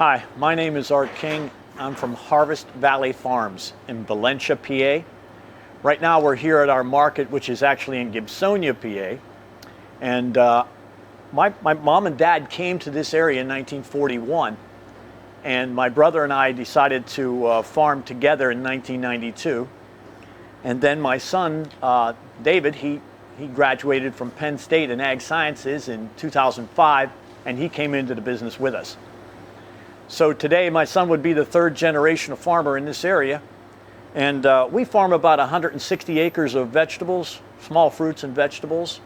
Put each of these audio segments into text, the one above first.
Hi, my name is Art King. I'm from Harvest Valley Farms in Valencia, PA. Right now we're here at our market, which is actually in Gibsonia, PA. And my mom and dad came to this area in 1941. And my brother and I decided to farm together in 1992. And then my son, David, he graduated from Penn State in Ag Sciences in 2005, and he came into the business with us. So today my son would be the third generation of farmer in this area. And we farm about 160 acres of vegetables, small fruits and vegetables.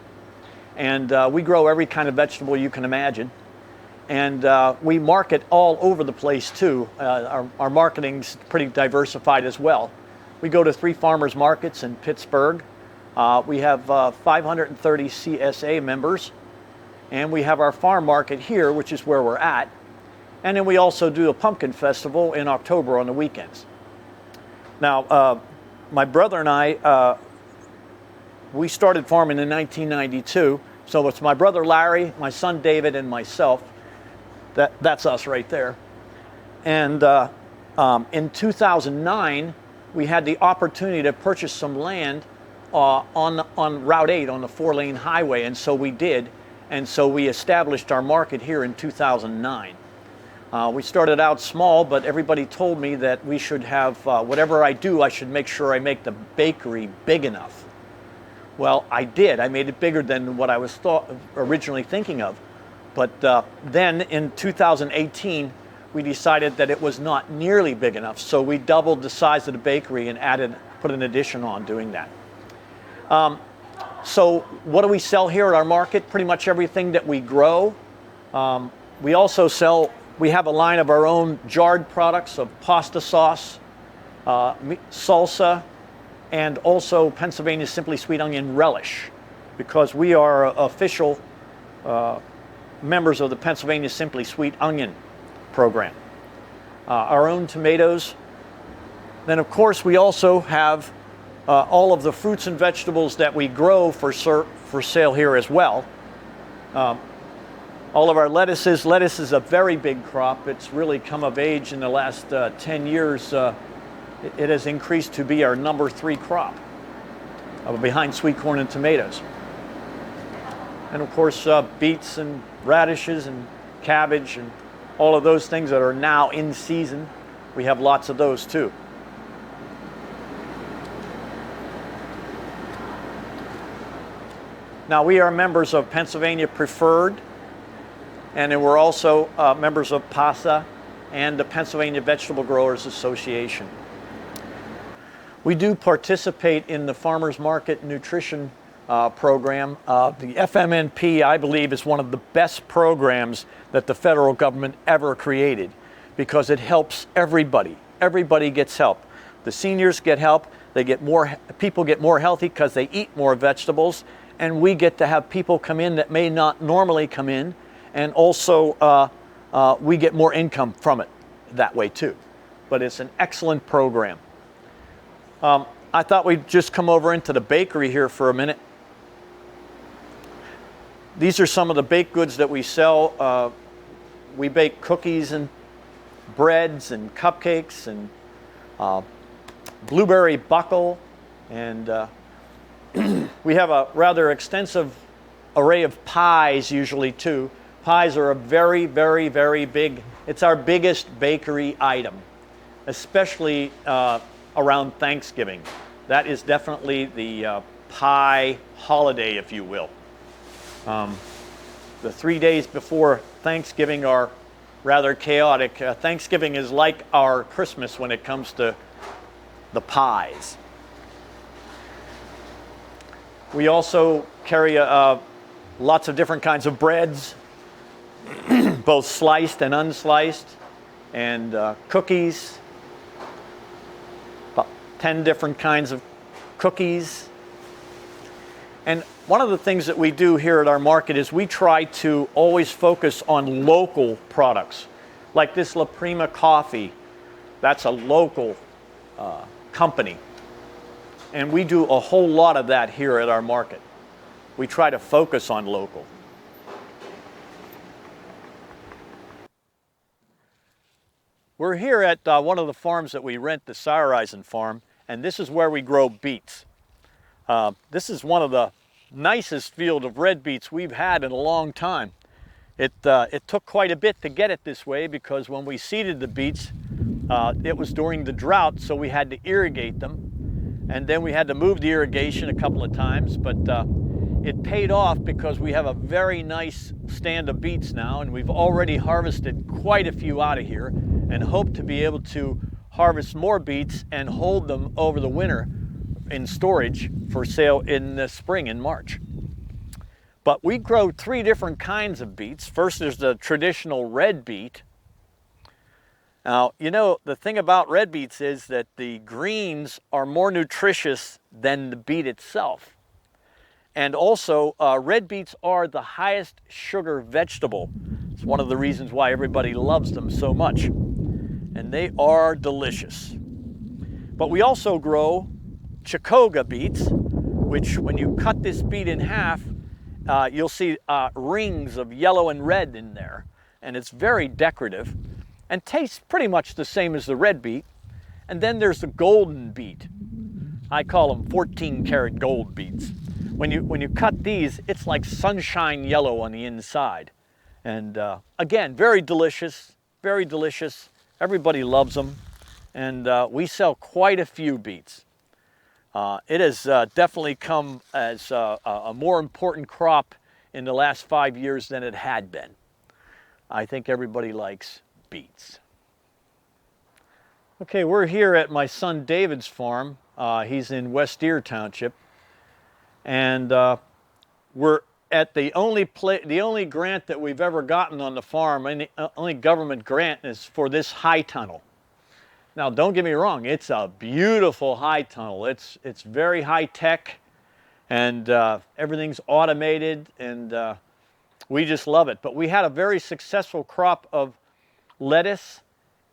And we grow every kind of vegetable you can imagine. And we market all over the place too. Our marketing's pretty diversified as well. We go to 3 farmers markets in Pittsburgh. We have 530 CSA members. And we have our farm market here, which is where we're at. And then we also do a pumpkin festival in October on the weekends. Now, my brother and I, we started farming in 1992. So it's my brother Larry, my son David, and myself. That's us right there. And in 2009, we had the opportunity to purchase some land on Route 8 on the 4-lane highway, and so we did. And so we established our market here in 2009. We started out small, but everybody told me that we should have, whatever I do, I should make sure I make the bakery big enough. Well, I did. I made it bigger than what I was originally thinking of. But then in 2018, we decided that it was not nearly big enough. So we doubled the size of the bakery and put an addition on doing that. So what do we sell here at our market? Pretty much everything that we grow. We also sell. We have a line of our own jarred products of pasta sauce, salsa, and also Pennsylvania Simply Sweet Onion relish, because we are official members of the Pennsylvania Simply Sweet Onion program. Our own tomatoes. Then of course we also have all of the fruits and vegetables that we grow for sale here as well. All of our lettuces. Lettuce is a very big crop. It's really come of age in the last 10 years. It has increased to be our number 3 crop, behind sweet corn and tomatoes. And of course, beets and radishes and cabbage and all of those things that are now in season. We have lots of those too. Now we are members of Pennsylvania Preferred. And then we're also members of PASA and the Pennsylvania Vegetable Growers Association. We do participate in the Farmers Market Nutrition program. The FMNP, I believe, is one of the best programs that the federal government ever created, because it helps everybody. Everybody gets help. The seniors get help. People get more healthy because they eat more vegetables. And we get to have people come in that may not normally come in. And also, we get more income from it that way too. But it's an excellent program. I thought we'd just come over into the bakery here for a minute. These are some of the baked goods that we sell. We bake cookies and breads and cupcakes and blueberry buckle. And we have a rather extensive array of pies usually too. Pies are a very, very, very big, it's our biggest bakery item, especially around Thanksgiving. That is definitely the pie holiday, if you will. The 3 days before Thanksgiving are rather chaotic. Thanksgiving is like our Christmas when it comes to the pies. We also carry lots of different kinds of breads, both sliced and unsliced, and cookies, about 10 different kinds of cookies. And one of the things that we do here at our market is we try to always focus on local products. Like this La Prima coffee, that's a local company. And we do a whole lot of that here at our market. We try to focus on local. We're here at one of the farms that we rent, the Sauerreisen farm, and this is where we grow beets. This is one of the nicest field of red beets we've had in a long time. It took quite a bit to get it this way because when we seeded the beets, it was during the drought, so we had to irrigate them. And then we had to move the irrigation a couple of times, but it paid off because we have a very nice stand of beets now, and we've already harvested quite a few out of here and hope to be able to harvest more beets and hold them over the winter in storage for sale in the spring, in March. But we grow 3 different kinds of beets. First, there's the traditional red beet. Now, you know, the thing about red beets is that the greens are more nutritious than the beet itself. And also, red beets are the highest sugar vegetable. It's one of the reasons why everybody loves them so much. And they are delicious. But we also grow Chikoga beets, which when you cut this beet in half, you'll see rings of yellow and red in there. And it's very decorative and tastes pretty much the same as the red beet. And then there's the golden beet. I call them 14-karat gold beets. When you cut these, it's like sunshine yellow on the inside. And again, very delicious, very delicious. Everybody loves them. And we sell quite a few beets. It has definitely come as a more important crop in the last 5 years than it had been. I think everybody likes beets. Okay, we're here at my son David's farm. He's in West Deer Township. And we're at the only grant that we've ever gotten on the farm, and the only government grant is for this high tunnel. Now, don't get me wrong, it's a beautiful high tunnel. It's very high tech, and everything's automated, and we just love it. But we had a very successful crop of lettuce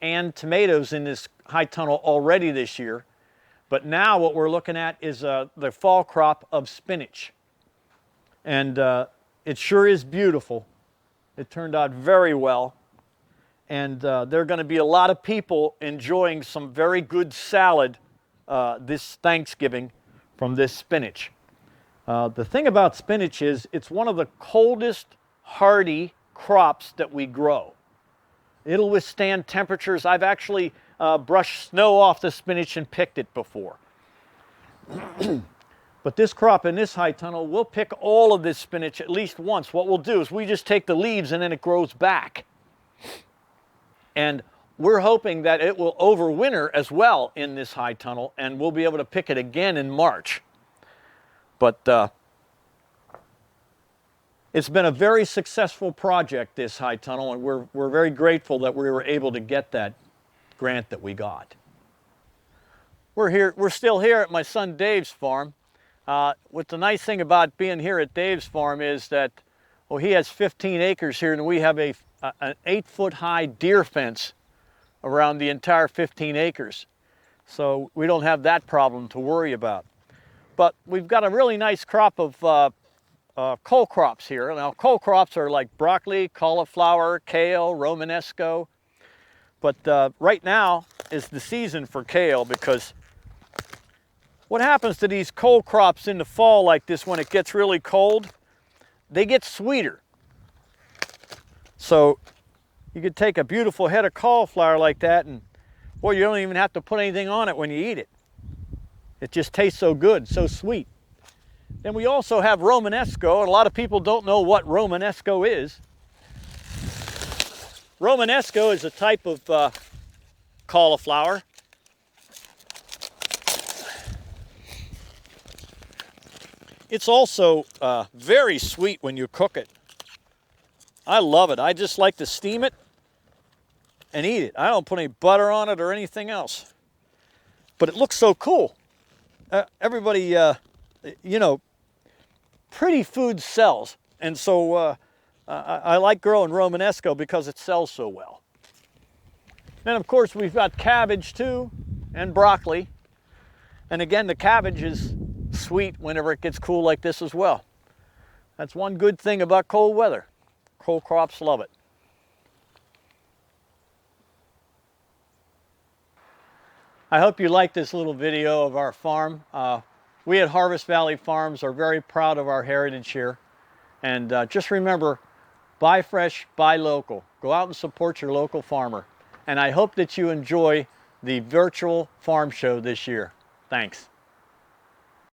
and tomatoes in this high tunnel already this year. But now what we're looking at is the fall crop of spinach. And it sure is beautiful. It turned out very well. And there are going to be a lot of people enjoying some very good salad this Thanksgiving from this spinach. The thing about spinach is it's one of the coldest, hardy crops that we grow. It'll withstand temperatures. I've actually brushed snow off the spinach and picked it before. But this crop in this high tunnel, we'll pick all of this spinach at least once. What we'll do is we just take the leaves and then it grows back. And we're hoping that it will overwinter as well in this high tunnel, and we'll be able to pick it again in March. But it's been a very successful project, this high tunnel, and we're very grateful that we were able to get that grant that we got. We're still here at my son Dave's farm. What the nice thing about being here at Dave's farm is that, well, he has 15 acres here, and we have an 8-foot high deer fence around the entire 15 acres. So we don't have that problem to worry about. But we've got a really nice crop of cole crops here. Now, cole crops are like broccoli, cauliflower, kale, romanesco. But right now is the season for kale, because what happens to these cole crops in the fall like this when it gets really cold, they get sweeter. So you could take a beautiful head of cauliflower like that, and boy, you don't even have to put anything on it when you eat it. It just tastes so good, so sweet. Then we also have romanesco, and a lot of people don't know what romanesco is. Romanesco is a type of cauliflower. It's also very sweet when you cook it. I love it. I just like to steam it and eat it. I don't put any butter on it or anything else. But it looks so cool. Everybody, you know, pretty food sells. And so I like growing romanesco because it sells so well. Then, of course, we've got cabbage too, and broccoli. And again, the cabbage is sweet whenever it gets cool like this as well. That's one good thing about cold weather. Cole crops love it. I hope you like this little video of our farm. We at Harvest Valley Farms are very proud of our heritage here. And just remember, buy fresh, buy local. Go out and support your local farmer. And I hope that you enjoy the virtual farm show this year. Thanks.